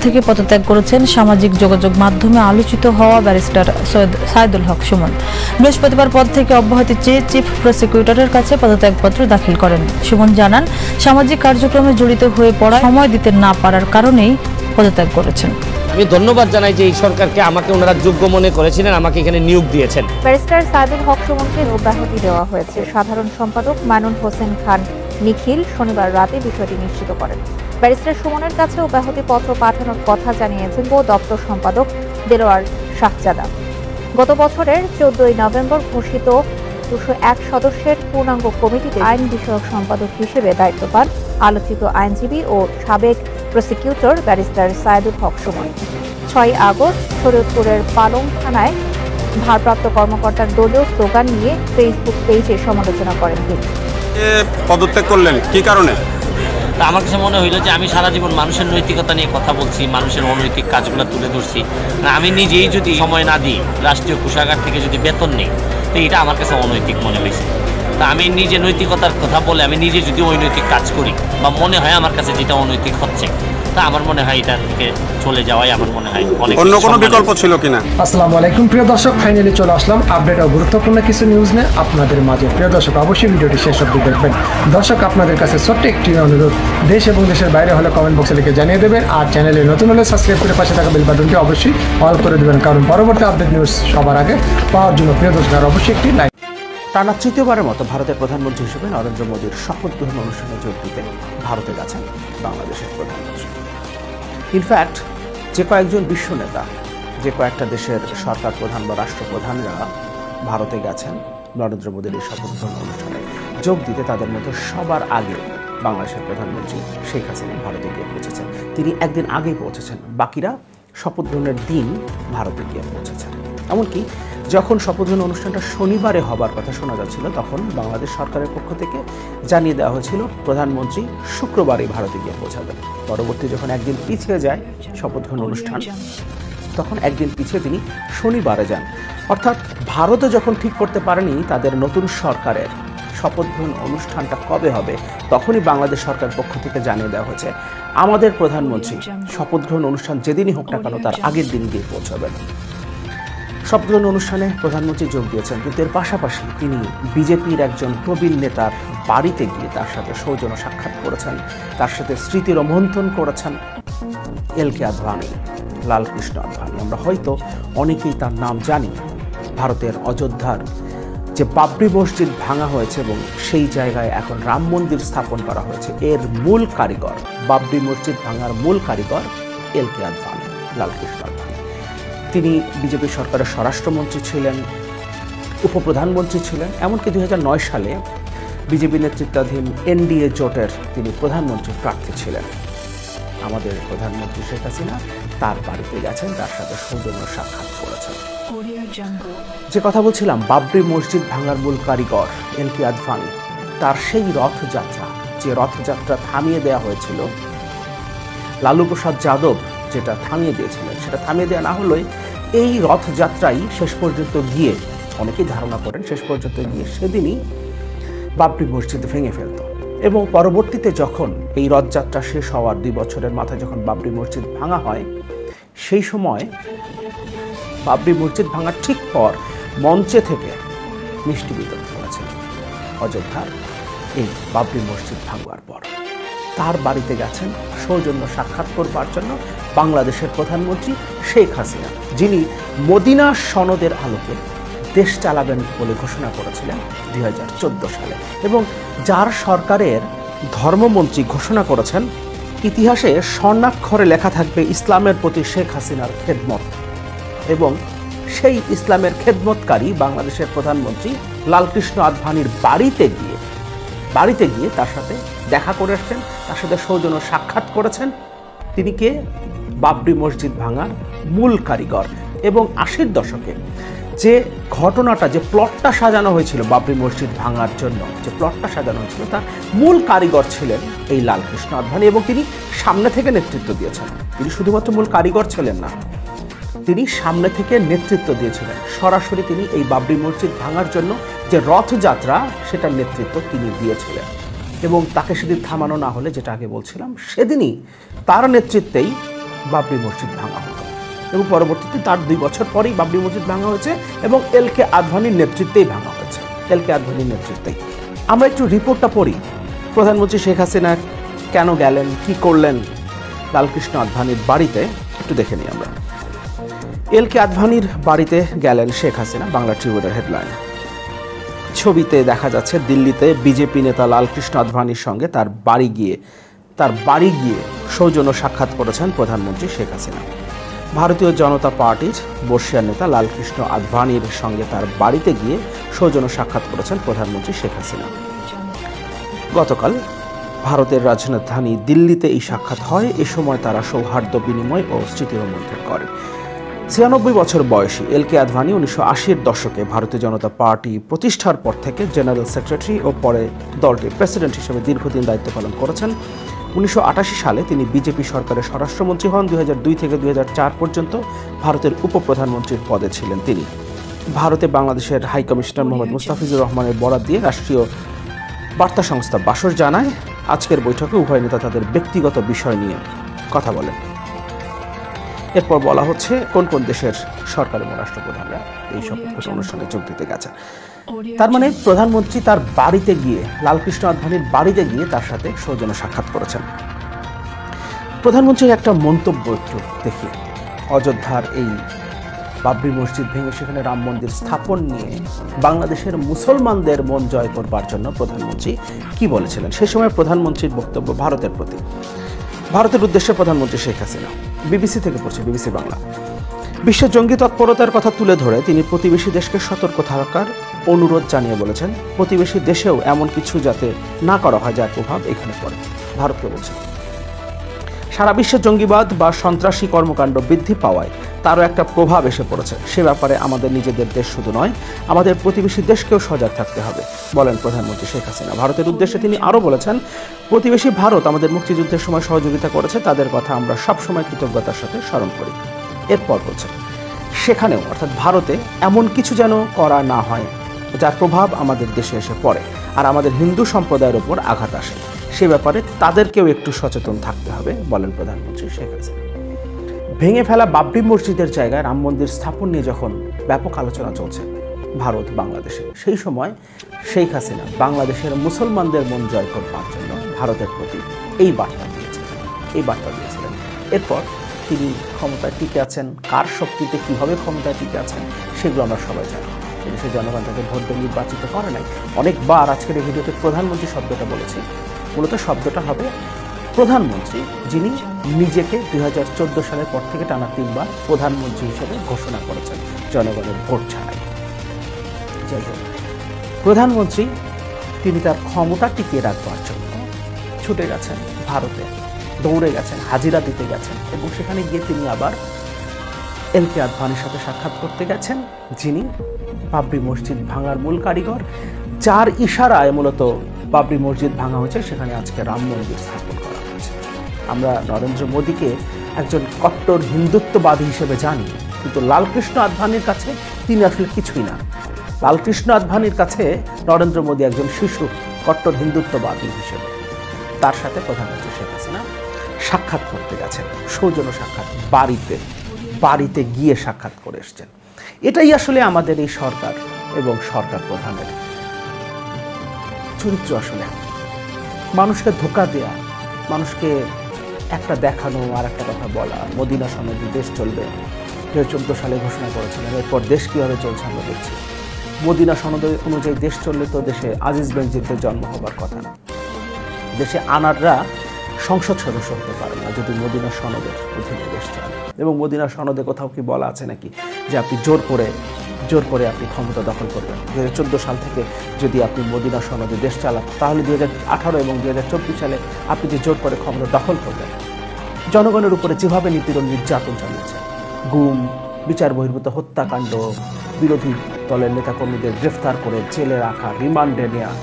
থেকে পদত্যাগ করেছেন সামাজিক যোগাযোগ মাধ্যমে আলোচিত হওয়া ব্যারিস্টার সৈয়দ সাইদুল হক সুমন। বৃহস্পতিবার পদ থেকে অব্যাহতি চেয়ে চিফ প্রসিকিউটরের কাছে পদত্যাগপত্র দাখিল করেন। সুমন জানান, সামাজিক কার্যক্রমে জড়িত হয়ে পড়া সময় দিতে না পারার কারণেই পদত্যাগ করেছেন। আমি ধন্যবাদ জানাই যে এই সরকারকে আমাকে ওনারা যোগ্য মনে করেছিলেন, আমাকে এখানে নিয়োগ দিয়েছেন। ব্যারিস্টার সাইদুল হক সুমনকে অব্যাহতি দেওয়া হয়েছে। সাধারণ সম্পাদক মাইনুল হোসেন খান নিখিল শনিবার রাতে বিষয়টি নিশ্চিত করেন। ব্যারিস্টার সুমনের কাছে অব্যাহতি পত্র পাঠানোর কথা জানিয়েছেন দপ্তর সম্পাদক দেলোয়ার শাহজাদা। গত বছরের 14 নভেম্বর ঘোষিত 201 সদস্যের পূর্ণাঙ্গ কমিটিতে আইন বিষয়ক সম্পাদক হিসেবে দায়িত্ব পান আলোচিত আইনজীবী ও সাবেক প্রসিকিউটর ব্যারিস্টার সাইদুল হক সুমন। 6 আগস্ট শরীয়তপুরের পালং থানায় ভারপ্রাপ্ত কর্মকর্তার দলীয় স্লোগান নিয়ে ফেসবুক পেজে সমালোচনা করেন তিনি। পদত্যাগ করলেন কি কারণে? আমার কাছে মনে হইল যে আমি সারা জীবন মানুষের নৈতিকতা নিয়ে কথা বলছি, মানুষের অনৈতিক কাজগুলো তুলে ধরছি। আমি নিজেই যদি সময় না দিই, রাষ্ট্রীয় কোষাগার থেকে যদি বেতন নেই, তো এটা আমার কাছে অনৈতিক মনে হয়েছে। তা আমি নিজে নৈতিকতার কথা বলে আমি নিজে যদি অনৈতিক কাজ করি বা মনে হয় আমার কাছে যেটা অনৈতিক হচ্ছে, তা আমার মনে হয় এটা থেকে চলে যাওয়াই আমার মনে হয় অনেক। অন্য কোনো বিকল্প ছিল কিনা? আসসালামু আলাইকুম প্রিয় দর্শক, ফাইনালি চলে আসলাম আপডেট ও গুরুত্বপূর্ণ কিছু নিউজ নিয়ে আপনাদের মাঝে। প্রিয় দর্শক, অবশ্যই ভিডিওটি শেষ অবধি দেখবেন। দর্শক, আপনাদের কাছে ছোট্ট একটি অনুরোধ, দেশ এবং দেশের বাইরে হলে কমেন্ট বক্সে লিখে জানিয়ে দেবেন, আর চ্যানেলে নতুন হলে সাবস্ক্রাইব করে পাশে থাকা বেল বাটনটি অবশ্যই অল করে দেবেন, কারণ পরবর্তী আপডেট নিউজ সবার আগে পাওয়ার জন্য প্রিয় দর্শক আর অবশ্যই একটি লাইক। টানা তৃতীয়বারের মতো ভারতের প্রধানমন্ত্রী হিসেবে নরেন্দ্র মোদীর শপথ গ্রহণ অনুষ্ঠানে যোগ দিতে ভারতে গেছেন বাংলাদেশের প্রধানমন্ত্রী। ইনফ্যাক্ট যে কয়েকজন বিশ্ব নেতা, যে কয়েকটা দেশের সরকার প্রধান বা রাষ্ট্রপ্রধানরা ভারতে গেছেন নরেন্দ্র মোদীর এই শপথ গ্রহণ অনুষ্ঠানে যোগ দিতে, তাদের মধ্যে সবার আগে বাংলাদেশের প্রধানমন্ত্রী শেখ হাসিনা ভারতে গিয়ে পৌঁছেছেন। তিনি একদিন আগেই পৌঁছেছেন, বাকিরা শপথ গ্রহণের দিন ভারতে গিয়ে পৌঁছেছেন। এমনকি যখন শপথ গ্রহণ অনুষ্ঠানটা শনিবারে হবার কথা শোনা যাচ্ছিল, তখন বাংলাদেশ সরকারের পক্ষ থেকে জানিয়ে দেওয়া হয়েছিল প্রধানমন্ত্রী শুক্রবারই ভারতে গিয়ে পৌঁছাবেন। পরবর্তী যখন একদিন পিছিয়ে যায় শপথ গ্রহণ অনুষ্ঠান, তখন একদিন পিছিয়ে তিনি শনিবারে যান। অর্থাৎ ভারতে যখন ঠিক করতে পারেনি তাদের নতুন সরকারের শপথ গ্রহণ অনুষ্ঠানটা কবে হবে, তখনই বাংলাদেশ সরকারের পক্ষ থেকে জানিয়ে দেওয়া হয়েছে আমাদের প্রধানমন্ত্রী শপথ গ্রহণ অনুষ্ঠান যেদিনই হোক না কেন তার আগের দিন গিয়ে পৌঁছাবেন। শপথ গ্রহণ অনুষ্ঠানে প্রধানমন্ত্রী যোগ দিয়েছেন, কিন্তু এর পাশাপাশি তিনি বিজেপির একজন প্রবীণ নেতার বাড়িতে গিয়ে তার সাথে সৌজন্য সাক্ষাৎ করেছেন, তার সাথে স্মৃতি রোমন্থন করেছেন। এলকে আদভানি, লালকৃষ্ণ আদভানি, আমরা হয়তো অনেকেই তার নাম জানি। ভারতের অযোধ্যার যে বাবরি মসজিদ ভাঙা হয়েছে এবং সেই জায়গায় এখন রাম মন্দির স্থাপন করা হয়েছে, এর মূল কারিগর, বাবরি মসজিদ ভাঙার মূল কারিগর এলকে আদভানি, লালকৃষ্ণ আদভানি। তিনি বিজেপি সরকারের স্বরাষ্ট্রমন্ত্রী ছিলেন, উপপ্রধানমন্ত্রী ছিলেন, এমনকি 2009 সালে বিজেপি নেতৃত্বাধীন এনডিএ জোটের তিনি প্রধানমন্ত্রী প্রার্থী ছিলেন। আমাদের প্রধানমন্ত্রী শেখ হাসিনা তার বাড়িতে গেছেন, তার সাথে সৌজন্য সাক্ষাৎ করেছেন। যে কথা বলছিলাম, বাবরি মসজিদ ভাঙার মূল কারিগর এলকে আদভানি, তার সেই রথযাত্রা, যে রথযাত্রা থামিয়ে দেওয়া হয়েছিল, লালু প্রসাদ যাদব যেটা থামিয়ে দিয়েছিলেন, সেটা থামিয়ে দেওয়া না হলেই এই রথযাত্রাই শেষ পর্যন্ত গিয়ে, অনেকেই ধারণা করেন শেষ পর্যন্ত গিয়ে সেদিনই বাবরি মসজিদ ভেঙে ফেলত। এবং পরবর্তীতে যখন এই রথযাত্রা শেষ হওয়ার 2 বছরের মাথায় যখন বাবরি মসজিদ ভাঙা হয়, সেই সময় বাবরি মসজিদ ভাঙার ঠিক পর মঞ্চে থেকে মিষ্টি বিতরণ করেছেন অযোধ্যার এই বাবরি মসজিদ ভাঙার পর। তার বাড়িতে গেছেন সৌজন্য সাক্ষাৎ করবার জন্য বাংলাদেশের প্রধানমন্ত্রী শেখ হাসিনা, যিনি মদিনা সনদের আলোকে দেশ চালাবেন বলে ঘোষণা করেছিলেন 2014 সালে, এবং যার সরকারের ধর্মমন্ত্রী ঘোষণা করেছেন ইতিহাসে স্বর্ণাক্ষরে লেখা থাকবে ইসলামের প্রতি শেখ হাসিনার খেদমত। এবং সেই ইসলামের খেদমতকারী বাংলাদেশের প্রধানমন্ত্রী লালকৃষ্ণ আদভানির বাড়িতে গিয়ে তার সাথে দেখা করে আসছেন, তার সাথে সৌজন্য সাক্ষাৎ করেছেন। তিনি কে? বাবরি মসজিদ ভাঙার মূল কারিগর। এবং 80-র দশকে যে ঘটনাটা, যে প্লটটা সাজানো হয়েছিল বাবরি মসজিদ ভাঙার জন্য, যে প্লটটা সাজানো হয়েছিল, তার মূল কারিগর ছিলেন এই লালকৃষ্ণ আদভানি। এবং তিনি সামনে থেকে নেতৃত্ব দিয়েছেন। তিনি শুধুমাত্র মূল কারিগর ছিলেন না, তিনি সামনে থেকে নেতৃত্ব দিয়েছিলেন। সরাসরি তিনি এই বাবরি মসজিদ ভাঙার জন্য যে রথযাত্রা, সেটার নেতৃত্ব তিনি দিয়েছিলেন। এবং তাকে সেদিন থামানো না হলে, যেটা আগে বলছিলাম, সেদিনই তার নেতৃত্বেই বাবরি মসজিদ ভাঙা হতো এবং পরবর্তীতে তার 2 বছর পরেই বাবরি মসজিদ ভাঙা হয়েছে এবং LK আদভানির নেতৃত্বেই ভাঙা হয়েছে, LK আদভানির নেতৃত্বেই। আমরা একটু রিপোর্টটা পড়ি। প্রধানমন্ত্রী শেখ হাসিনা কেন গেলেন, কি করলেন লালকৃষ্ণ আদভানির বাড়িতে, একটু দেখে নিই আমরা। LK আদভানির বাড়িতে গেলেন শেখ হাসিনা, বাংলা ট্রিবিউনের হেডলাইন। ছবিতে দেখা যাচ্ছে দিল্লিতে বিজেপি নেতা লালকৃষ্ণ আদভানির সঙ্গে তার বাড়ি গিয়ে সৌজন্য সাক্ষাৎ করেছেন প্রধানমন্ত্রী শেখ হাসিনা। ভারতীয় জনতা পার্টির বর্ষিয়ান নেতা লালকৃষ্ণ আদভানির সঙ্গে তার বাড়িতে গিয়ে সৌজন্য সাক্ষাৎ করেছেন প্রধানমন্ত্রী শেখ হাসিনা। গতকাল ভারতের রাজধানী দিল্লিতে এই সাক্ষাৎ হয়। এ সময় তারা সৌহার্দ্য বিনিময় ও স্মৃতি রোমন্থন করেন। 96 বছর বয়সী LK আদভানি 1980-এর দশকে ভারতীয় জনতা পার্টি প্রতিষ্ঠার পর থেকে জেনারেল সেক্রেটারি ও পরে দলটির প্রেসিডেন্ট হিসেবে দীর্ঘদিন দায়িত্ব পালন করেছেন। 1988 সালে তিনি বিজেপি সরকারের স্বরাষ্ট্রমন্ত্রী হন। 2002 থেকে 2004 পর্যন্ত ভারতের উপপ্রধানমন্ত্রীর পদে ছিলেন তিনি। ভারতে বাংলাদেশের হাই কমিশনার মোহাম্মদ মুস্তাফিজুর রহমানের বরাত দিয়ে রাষ্ট্রীয় বার্তা সংস্থা বাসর জানায়, আজকের বৈঠকে উভয় নেতা তাদের ব্যক্তিগত বিষয় নিয়ে কথা বলেন। এরপর বলা হচ্ছে কোন কোন দেশের সরকার এবং রাষ্ট্রপ্রধানরা এই শপথ অনুষ্ঠানে যোগ দিতে গেছেন। তার মানে প্রধানমন্ত্রী তার বাড়িতে গিয়ে, লালকৃষ্ণ আদভানির বাড়িতে গিয়ে তার সাথে সৌজন্য সাক্ষাৎ করেছেন। প্রধানমন্ত্রীর একটা মন্তব্য একটু দেখি। অযোধ্যার এই বাবরি মসজিদ ভেঙে সেখানে রাম মন্দির স্থাপন নিয়ে বাংলাদেশের মুসলমানদের মন জয় করবার জন্য প্রধানমন্ত্রী কি বলেছিলেন। সে সময় প্রধানমন্ত্রীর বক্তব্য ভারতের প্রতি, ভারতের উদ্দেশ্যে প্রধানমন্ত্রী শেখ হাসিনা। বিবিসি থেকে পড়ছে, বিবিসি বাংলা। বিশ্বে জঙ্গি তৎপরতার কথা তুলে ধরে তিনি প্রতিবেশী দেশকে সতর্ক থাকার অনুরোধ জানিয়ে বলেছেন, প্রতিবেশী দেশেও এমন কিছু যাতে না করা হয় যার প্রভাব এখানে পড়ে। ভারতকে বলছেন, সারা বিশ্বে জঙ্গিবাদ বা সন্ত্রাসী কর্মকাণ্ড বৃদ্ধি পাওয়ায় তারও একটা প্রভাব এসে পড়েছে। সে ব্যাপারে আমাদের নিজেদের দেশ শুধু নয়, আমাদের প্রতিবেশী দেশকেও সজাগ থাকতে হবে, বলেন প্রধানমন্ত্রী শেখ হাসিনা। ভারতের উদ্দেশ্যে তিনি আরও বলেছেন, প্রতিবেশী ভারত আমাদের মুক্তিযুদ্ধের সময় সহযোগিতা করেছে, তাদের কথা আমরা সবসময় কৃতজ্ঞতার সাথে স্মরণ করি। এরপর বলছেন, সেখানেও অর্থাৎ ভারতে এমন কিছু যেন করা না হয় যার প্রভাব আমাদের দেশে এসে পড়ে আর আমাদের হিন্দু সম্প্রদায়ের ওপর আঘাত আসে। সে ব্যাপারে তাদেরকেও একটু সচেতন থাকতে হবে, বলেন প্রধানমন্ত্রী শেখ হাসিনা। ভেঙে ফেলা বাবরি মসজিদের জায়গায় রাম মন্দির স্থাপন নিয়ে যখন ব্যাপক আলোচনা চলছে ভারত বাংলাদেশে, সেই সময় শেখ হাসিনা বাংলাদেশের মুসলমানদের মন জয় করবার জন্য ভারতের প্রতি এই বার্তা দিয়েছিলেন। এরপর তিনি ক্ষমতায় টিকে আছেন, কার শক্তিতে কিভাবে ক্ষমতায় টিকে আছেন সেগুলো আমরা সবাই জানি। দেশের জনগণ তাকে ভোট দিয়ে নির্বাচিত করে নাই। অনেকবার আজকের এই ভিডিওতে প্রধানমন্ত্রী শব্দটা বলেছি, মূলত শব্দটা হবে প্রধানমন্ত্রী যিনি নিজেকে 2014 সালের পর থেকে টানা 3 বার প্রধানমন্ত্রী হিসেবে ঘোষণা করেছেন জনগণের ভোট ছাড়াই। যাই হোক, প্রধানমন্ত্রী তিনি তার ক্ষমতা টিকিয়ে রাখবার জন্য ছুটে গেছেন ভারতে, দৌড়ে গেছেন, হাজিরা দিতে গেছেন এবং সেখানে গিয়ে তিনি আবার LK আদভানির সাথে সাক্ষাৎ করতে গেছেন, যিনি বাবরি মসজিদ ভাঙার মূল কারিগর, যার ইশারায় মূলত বাবরি মসজিদ ভাঙা হয়েছে, সেখানে আজকে রাম মন্দির স্থাপন করা হয়েছে। আমরা নরেন্দ্র মোদীকে একজন কট্টর হিন্দুত্ববাদী হিসেবে জানি, কিন্তু লালকৃষ্ণ আদভানির কাছে তিনি আসলে কিছুই না। লালকৃষ্ণ আদভানির কাছে নরেন্দ্র মোদী একজন শিশু কট্টর হিন্দুত্ববাদী হিসেবে। তার সাথে প্রধানমন্ত্রী শেখ হাসিনা সাক্ষাৎ করতে গেছেন, সৌজন্য সাক্ষাৎ, বাড়িতে গিয়ে সাক্ষাৎ করে এসছেন। এটাই আসলে আমাদের এই সরকার এবং সরকার প্রধানের চরিত্র। আসলে মানুষকে ধোঁকা দেয়া, মানুষকে একটা দেখানো আর একটা কথা বলা। মদিনা সনদে দেশ চলবে 2014 সালে ঘোষণা করেছিলেন, এরপর দেশ কীভাবে চলছে আমরা দেখছি। মদিনা সনদ অনুযায়ী দেশ চললে তো দেশে আজিজ বেনজিরদের জন্ম হবার কথা না। দেশে আনাররা সংসদ সদস্য হতে পারে না যদি মদিনা সনদের অধীনে দেশ চলে। এবং মদিনা সনদে কোথাও কি বলা আছে নাকি যে আপনি জোর করে আপনি ক্ষমতা দখল করবেন? 2014 সাল থেকে যদি আপনি মদিনা সনদে দেশ চালান, তাহলে 2018 এবং 2024 সালে আপনি যে জোর করে ক্ষমতা দখল করবেন। জনগণের উপরে যেভাবে নিপীড়ন নির্যাতন চালিয়েছে, গুম, বিচার বহির্ভূত হত্যাকাণ্ড, বিরোধী দলের নেতাকর্মীদের গ্রেফতার করে জেলে রাখা, রিমান্ডে নেওয়া,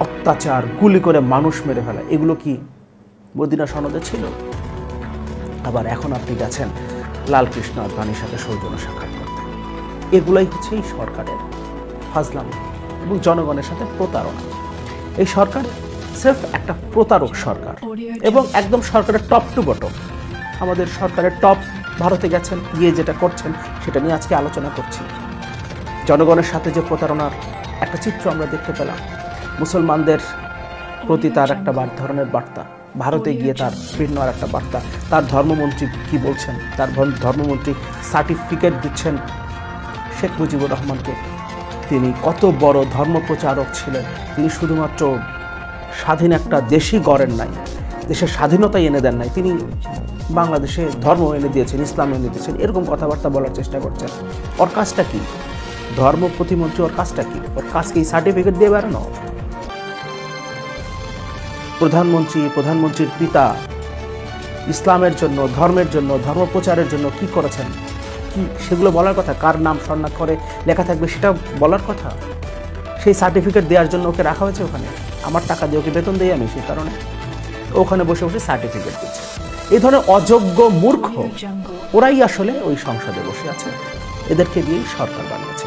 অত্যাচার, গুলি করে মানুষ মেরে ফেলা, এগুলো কি মদিনা সনদে ছিল? আবার এখন আপনি গেছেন লালকৃষ্ণ আদভানির সাথে সৌজন্য সাক্ষাৎ করতে। এগুলাই হচ্ছে এই সরকারের ফাজলামি এবং জনগণের সাথে প্রতারণা। এই সরকার সির্ফ একটা প্রতারক সরকার এবং একদম সরকারের টপ টু বটম আমাদের সরকারের টপ ভারতে গেছেন, গিয়ে যেটা করছেন সেটা নিয়ে আজকে আলোচনা করছি। জনগণের সাথে যে প্রতারণার একটা চিত্র আমরা দেখতে পেলাম, মুসলমানদের প্রতি তার একটা ধরনের বার্তা, ভারতে গিয়ে তার ভিন্ন আর একটা বার্তা। তার ধর্মমন্ত্রী কি বলছেন, তার ধর্মমন্ত্রী সার্টিফিকেট দিচ্ছেন শেখ মুজিবুর রহমানকে। তিনি কত বড় ধর্মপ্রচারক ছিলেন, তিনি শুধুমাত্র স্বাধীন একটা দেশই গড়েন নাই, দেশের স্বাধীনতাই এনে দেন নাই, তিনি বাংলাদেশে ধর্ম এনে দিয়েছেন, ইসলাম এনে দিয়েছেন, এরকম কথাবার্তা বলার চেষ্টা করছেন। ওর কাজটা কি? ধর্ম প্রতিমন্ত্রী ওর কাজটা কি? ওর কাজ কি সার্টিফিকেট দিয়ে বেড়ানো? প্রধানমন্ত্রীর পিতা ইসলামের জন্য, ধর্মের জন্য, ধর্ম প্রচারের জন্য কি করেছেন, কি সেগুলো বলার কথা। কার নাম স্বর্ণাক্ষরে করে লেখা থাকবে সেটা বলার কথা। সেই সার্টিফিকেট দেওয়ার জন্য ওকে রাখা হয়েছে ওখানে। আমার টাকা দিয়ে ওকে বেতন দিই আমি, সেই কারণে ওখানে বসে বসে সার্টিফিকেট দিচ্ছে। এই ধরনের অযোগ্য মূর্খ ওরাই আসলে ওই সংসদে বসে আছে, এদেরকে দিয়েই সরকার বানিয়েছে।